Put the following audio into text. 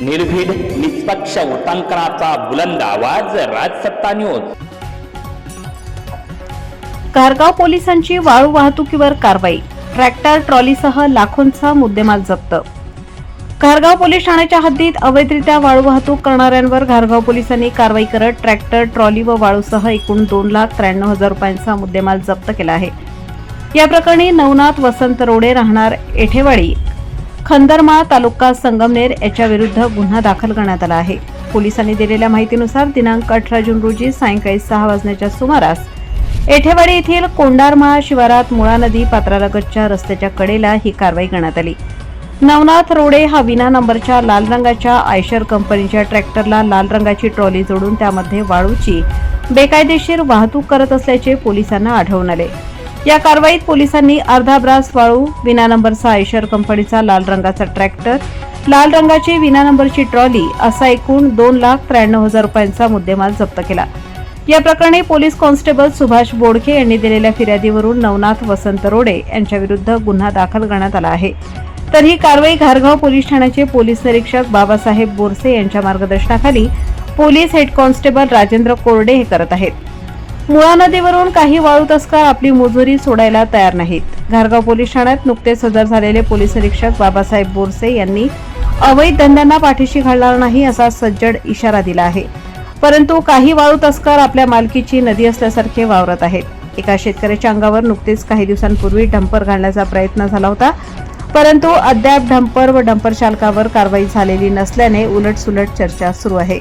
निर्भीड निष्पक्ष वृत्तांकनाचा बुलंद आवाज, राजसत्ता न्यूज। कारगाव पोलिसांची वाळू वाहतुकीवर कारवाई, ट्रॅक्टर ट्रॉलीसह लाखोंचा मुद्देमाल जप्त। कारगाव पोलीस ठाण्याच्या हद्दीत अवैधरित्या वाळू वाहतूक करणाऱ्यांवर कारगाव पोलिसांनी कारवाई करत ट्रॅक्टर ट्रॉली व वाळूसह एकूण 2,93,000 रुपयांचा मुद्देमाल जप्त केला आहे। या प्रकरणी नवनाथ वसंत रोडे राहणार एठेवाडी, खंदरमाळ, तालुका संगमनेर याच्या विरुद्ध गुन्हा दाखल करण्यात आला आहे। पोलिसांनी दिलेल्या माहितीनुसार दिनांक 18 जून रोजी सायंकाळी 6 वाजण्याच्या सुमारास एठेवाडी येथील कोंडारमाळ शिवारात मुळा नदी पात्रालगतच्या रस्त्याच्या कडेला ही कारवाई करण्यात आली। नवनाथ रोडे हा विना नंबरच्या लाल रंगाच्या आयशर कंपनीच्या ट्रॅक्टरला लाल रंगाची ट्रॉली जोडून त्यामध्ये वाळूची बेकायदेशीर वाहतूक करत असल्याचे पोलिसांना आढळून आले। या कारवाईत पोलिसांनी अर्धा ब्रास वाळू, विना नंबरचा आयशर कंपनीचा लाल रंगाचा ट्रॅक्टर, लाल रंगाची विना नंबरची ट्रॉली असा एकूण 2,93,000 रुपयांचा मुद्देमाल जप्त केला। या प्रकरणी पोलीस कॉन्स्टेबल सुभाष बोडके यांनी दिलेल्या फिर्यादीवरून नवनाथ वसंत रोडे यांच्या विरुद्ध गुन्हा दाखल करण्यात आला आहे। तर ही कारवाई घारगाव पोलीस ठाण्याचे पोलीस निरीक्षक बाबासाहेब बोरसे यांच्या मार्गदर्शनाखाली पोलीस हेड कॉन्स्टेबल राजेंद्र कोरडे हे करत आहेत। मुळा नदीवरून काही वाळू तस्कर आपली मुजोरी सोडायला तयार नाहीत। घारगाव पोलीस ठाण्यात नुकतेच हजर झालेले पोलीस निरीक्षक बाबासाहेब बोरसे यांनी अवैध धंद्यांना पाठीशी घालणार नाही असा सज्जड इशारा दिला आहे। परंतु काही वाळू तस्कर आपल्या मालकीची नदी असल्यासारखे वावरत आहेत। एका शेतकऱ्याच्या अंगावर नुकतेच काही दिवसांपूर्वी डंपर घालण्याचा प्रयत्न झाला होता, परंतु अद्याप डंपर व डंपर चालकावर कारवाई झालेली नसल्याने उलटसुलट चर्चा सुरू आहे।